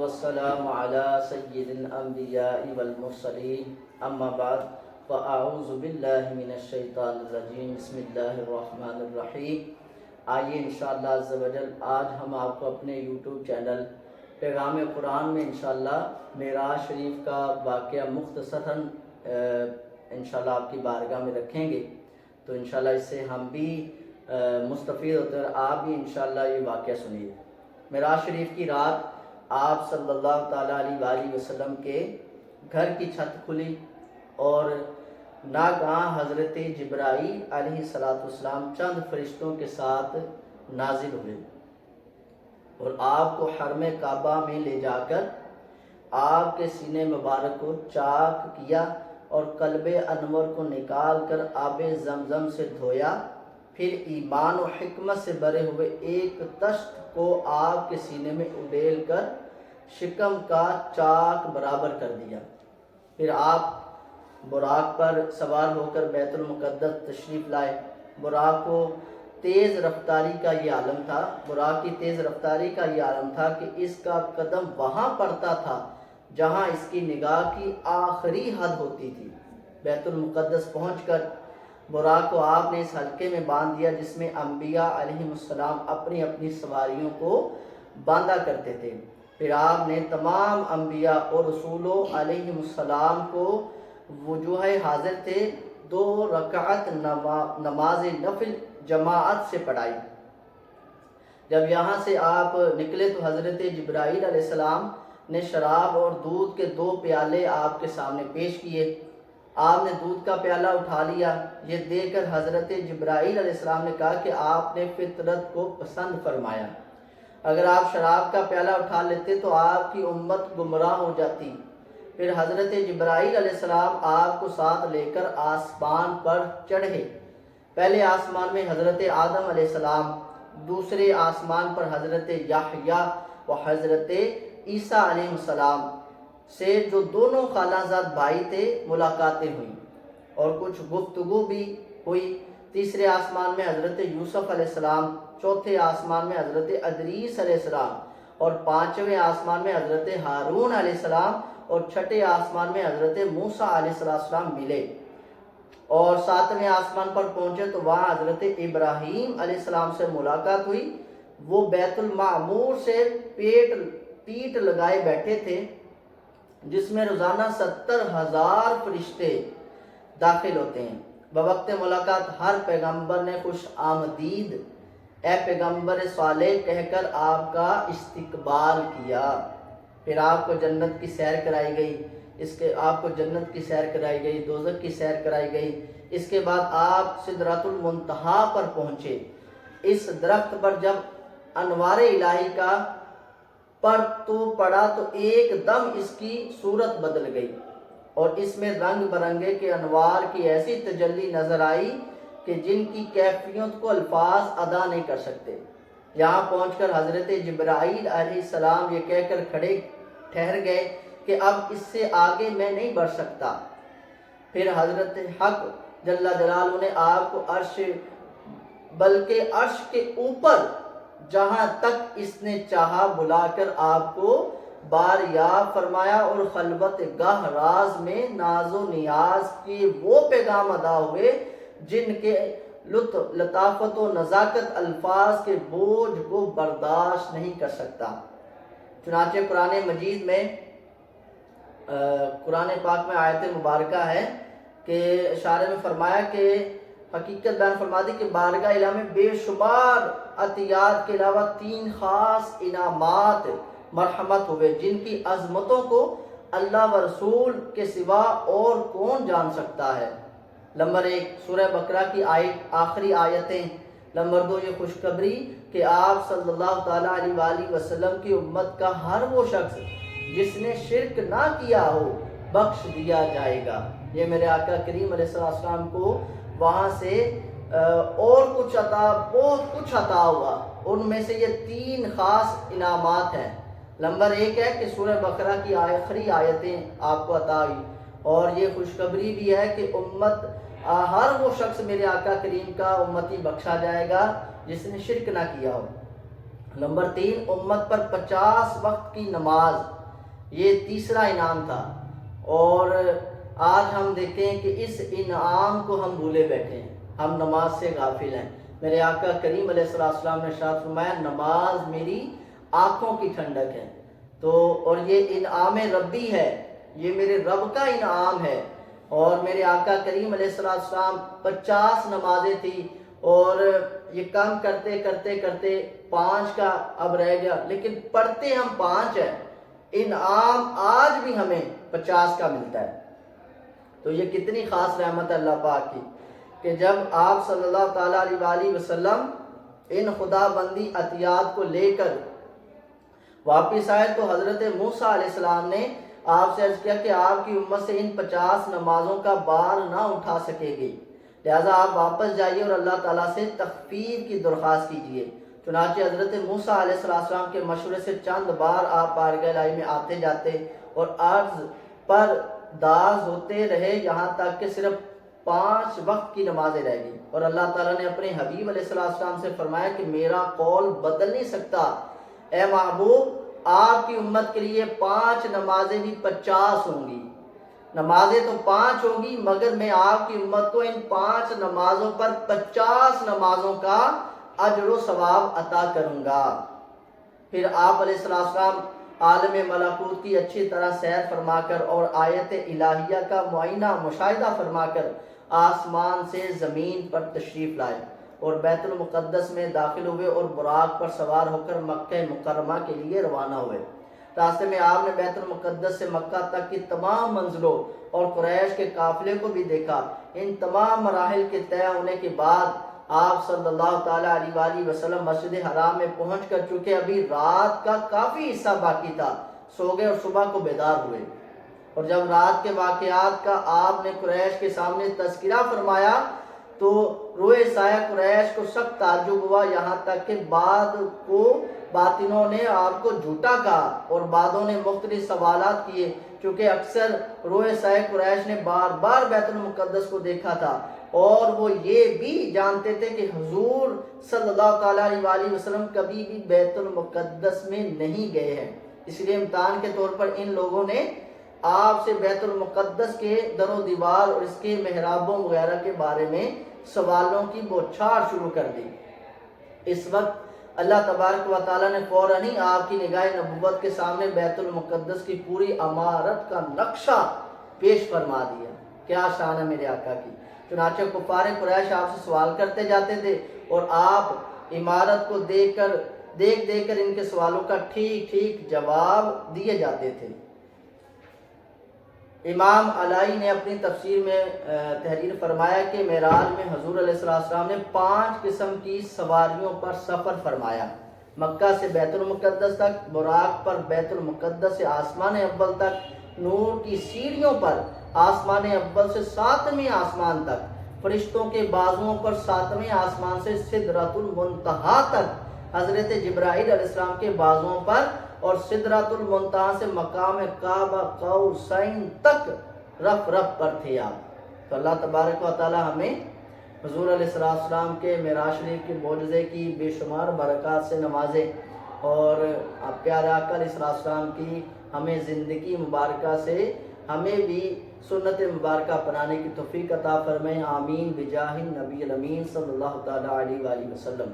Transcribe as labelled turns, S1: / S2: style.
S1: والسلام على سید الانبیاء والمرسلین اما بعد فاعوذ باللہ من الشیطان الرجیم بسم اللہ الرحمن الرحیم۔ آئیے انشاءاللہ عز و جل آج ہم آپ کو اپنے یوٹیوب چینل پیغام قرآن میں انشاءاللہ معراج شریف کا واقعہ مختصراً انشاءاللہ آپ کی بارگاہ میں رکھیں گے، تو انشاءاللہ اس سے ہم بھی مستفید ہوتے ہیں اور آپ بھی انشاءاللہ یہ واقعہ سنیے۔ معراج شریف کی رات آپ صلی اللہ تعالیٰ علیہ وآلہ وسلم کے گھر کی چھت کھلی اور ناگہاں حضرت جبرائیل علیہ السلام چند فرشتوں کے ساتھ نازل ہوئے اور آپ کو حرم کعبہ میں لے جا کر آپ کے سینے مبارک کو چاک کیا اور قلب انور کو نکال کر آب زمزم سے دھویا، پھر ایمان و حکمت سے بھرے ہوئے ایک تشت کو آپ کے سینے میں اڈیل کر شکم کا چاک برابر کر دیا۔ پھر آپ براق پر سوار ہو کر بیت المقدس تشریف لائے۔ براق کو تیز رفتاری کا یہ عالم تھا، براق کی تیز رفتاری کا یہ عالم تھا کہ اس کا قدم وہاں پڑتا تھا جہاں اس کی نگاہ کی آخری حد ہوتی تھی۔ بیت المقدس پہنچ کر براق کو آپ نے اس حلقے میں باندھ دیا جس میں انبیاء علیہ السلام اپنی اپنی سواریوں کو باندھا کرتے تھے۔ پھر آپ نے تمام انبیاء اور رسولوں علیہ السلام کو وجوہ حاضر تھے 2 رکعت نماز نفل جماعت سے پڑھائی۔ جب یہاں سے آپ نکلے تو حضرت جبرائیل علیہ السلام نے شراب اور دودھ کے 2 پیالے آپ کے سامنے پیش کیے۔ آپ نے دودھ کا پیالہ اٹھا لیا، یہ دیکھ کر حضرت جبرائیل علیہ السلام نے کہا کہ آپ نے فطرت کو پسند فرمایا، اگر آپ شراب کا پیالہ اٹھا لیتے تو آپ کی امت گمراہ ہو جاتی۔ پھر حضرت جبرائیل علیہ السلام آپ کو ساتھ لے کر آسمان پر چڑھے۔ پہلے آسمان میں حضرت آدم علیہ السلام، دوسرے آسمان پر حضرت یحییٰ و حضرت عیسیٰ علیہ السلام سے جو دونوں خالہ زاد بھائی تھے ملاقاتیں ہوئیں اور کچھ گفتگو بھی ہوئی۔ تیسرے آسمان میں حضرت یوسف علیہ السلام، چوتھے آسمان میں حضرت ادریس علیہ السلام اور 5ویں آسمان میں حضرت ہارون علیہ السلام اور 6ٹھے آسمان میں حضرت موسیٰ علیہ السلام ملے اور 7ویں آسمان پر پہنچے تو وہاں حضرت ابراہیم علیہ السلام سے ملاقات ہوئی۔ وہ بیت المعمور سے پیٹ لگائے بیٹھے تھے جس میں روزانہ 70,000 فرشتے داخل ہوتے ہیں۔ بوقت ملاقات ہر پیغمبر نے خوش آمدید اے پیغمبر صالح کہہ کر آپ کا استقبال کیا۔ پھر آپ کو جنت کی سیر کرائی گئی، آپ کو جنت کی سیر کرائی گئی، دوزخ کی سیر کرائی گئی۔ اس کے بعد آپ سدرۃ المنتہا پر پہنچے۔ اس درخت پر جب انوار الہی کا پر تو پڑا تو ایک دم اس کی صورت بدل گئی اور اس میں رنگ برنگے کے انوار کی ایسی تجلی نظر آئی کہ جن کی کیفیت کو الفاظ ادا نہیں کر سکتے۔ یہاں پہنچ کر حضرت جبرائیل علیہ السلام یہ کہہ کر ٹھہر گئے کہ اب اس سے آگے میں نہیں بڑھ سکتا۔ پھر حضرت حق جل جلالہ نے آپ کو عرش بلکہ عرش کے اوپر جہاں تک اس نے چاہا بلا کر آپ کو باریاب فرمایا اور خلوت گاہ راز میں ناز و نیاز کے وہ پیغام ادا ہوئے جن کے لطافت و نزاکت الفاظ کے بوجھ کو برداشت نہیں کر سکتا۔ چنانچہ قرآن مجید میں قرآن پاک میں آیت مبارکہ ہے کہ اشارے میں فرمایا کہ حقیقت بیان فرما دی کہ بارگاہ الہ میں بے شمار عطیات کے علاوہ 3 خاص انعامات مرحمت ہوئے جن کی عظمتوں کو اللہ و رسول کے سوا اور کون جان سکتا ہے۔ نمبر 1 سورہ بقرہ کی آخری آیتیں۔ نمبر 2 یہ خوشخبری کہ آپ صلی اللہ تعالیٰ علیہ وآلہ وسلم کی امت کا ہر وہ شخص جس نے شرک نہ کیا ہو بخش دیا جائے گا۔ یہ میرے آقا کریم علیہ السلام کو وہاں سے اور کچھ بہت کچھ عطا ہوا، ان میں سے یہ 3 خاص انعامات ہیں۔ نمبر 1 ہے کہ سورہ بقرہ کی آخری آیتیں آپ کو عطا ہوئی اور یہ خوشخبری بھی ہے کہ امت ہر وہ شخص میرے آقا کریم کا امتی بخشا جائے گا جس نے شرک نہ کیا ہو۔ نمبر 3 امت پر 50 وقت کی نماز یہ تیسرا انعام تھا، اور آج ہم دیکھیں کہ اس انعام کو ہم بھولے بیٹھے ہیں، ہم نماز سے غافل ہیں۔ میرے آقا کریم علیہ السلام نے ارشاد فرمایا نماز میری آنکھوں کی ٹھنڈک ہے، تو اور یہ انعام ربی ہے، یہ میرے رب کا انعام ہے۔ اور میرے آقا کریم علیہ السلام 50 نمازیں تھی، اور یہ کم کرتے کرتے کرتے 5 کا اب رہ گیا، لیکن پڑھتے ہم 5 ہیں، انعام آج بھی ہمیں 50 کا ملتا ہے۔ تو یہ کتنی خاص رحمت ہے اللہ پاک کی کہ جب آپ صلی اللہ تعالیٰ علیہ وآلہ وسلم ان خدا بندی عطیات کو لے کر واپس آئے تو حضرت موسیٰ علیہ السلام نے آپ سے عرض کیا کہ آپ کی امت سے ان 50 نمازوں کا بار نہ اٹھا سکے گی، لہٰذا آپ واپس جائیے اور اللہ تعالیٰ سے تخفیف کی درخواست کیجیے۔ چنانچہ حضرت موسیٰ علیہ السلام کے مشورے سے چند بار آپ بارگاہ الہی میں آتے جاتے اور عرض پر داز ہوتے رہے، یہاں تک کہ صرف 5 وقت کی نمازیں رہ گئی، اور اللہ تعالیٰ نے اپنے حبیب علیہ السلام سے فرمایا کہ میرا قول بدل نہیں سکتا، اے محبوب آپ کی امت کے لیے 5 نمازیں بھی 50 ہوں گی، نمازیں تو 5 ہوں گی مگر میں آپ کی امت کو ان 5 نمازوں پر 50 نمازوں کا اجر و ثواب عطا کروں گا۔ پھر آپ علیہ السلام عالم ملکوت کی اچھی طرح سیر فرما کر اور آیت الہیہ کا معائنہ مشاہدہ فرما کر آسمان سے زمین پر تشریف لائے اور بیت المقدس میں داخل ہوئے اور براق پر سوار ہو کر مکہ مکرمہ کے لیے روانہ ہوئے۔ راستے میں آپ نے بیت المقدس سے مکہ تک کی تمام منزلوں اور قریش کے قافلے کو بھی دیکھا۔ ان تمام مراحل کے طے ہونے کے بعد آپ صلی اللہ تعالیٰ علیہ وآلہ وسلم مسجد حرام میں پہنچ کر چونکہ ابھی رات کا کافی حصہ باقی تھا سو گئے اور صبح کو بیدار ہوئے، اور جب رات کے واقعات کا آپ نے قریش کے سامنے تذکرہ فرمایا تو روئے سایہ قریش کو سخت تعجب ہوا، یہاں تک کہ بعد کو باطنوں نے آپ کو جھوٹا کہا اور بعدوں نے مختلف سوالات کیے، چونکہ اکثر روئے سایہ قریش نے بار بار بیت المقدس کو دیکھا تھا اور وہ یہ بھی جانتے تھے کہ حضور صلی اللہ تعالیٰ علیہ وآلہ وسلم کبھی بھی بیت المقدس میں نہیں گئے ہیں، اس لیے امتحان کے طور پر ان لوگوں نے آپ سے بیت المقدس کے در و دیوار اور اس کے محرابوں وغیرہ کے بارے میں سوالوں کی بوچھار شروع کر دی۔ اس وقت اللہ تبارک و تعالیٰ نے فوراً ہی آپ کی نگاہ نبوت کے سامنے بیت المقدس کی پوری عمارت کا نقشہ پیش فرما دیا۔ کیا شان ہے میرے آقا کی! چنانچہ کفار قریش آپ سے سوال کرتے جاتے تھے اور آپ عمارت کو دیکھ کر ان کے سوالوں کا ٹھیک ٹھیک جواب دیے جاتے تھے۔ امام علائی نے اپنی تفسیر میں تحریر فرمایا کہ معراج میں حضور علیہ السلام نے 5 قسم کی سواریوں پر سفر فرمایا، مکہ سے بیت المقدس تک، براق پر بیت المقدس سے آسمان اول تک، نور کی سیڑھیوں پر آسمان اول سے 7ویں آسمان تک، فرشتوں کے بازوؤں پر 7ویں آسمان سے سدرۃ المنتہا تک، حضرت جبرائیل علیہ السلام کے بازوؤں پر اور سدرۃ المنتہا سے مقام کعبہ قوسین تک رف رف پر تھے آپ۔ تو اللہ تبارک و تعالی ہمیں حضور علیہ السلام کے معراج شریف کے معجزے کی بے شمار برکات سے نوازے، اور پیارے آقا علیہ السلام کی ہمیں زندگی مبارکہ سے ہمیں بھی سنت مبارکہ اپنانے کی توفیق عطا فرمائے، آمین بجاہ النبی الامین صلی اللہ تعالیٰ علیہ وآلہ وسلم۔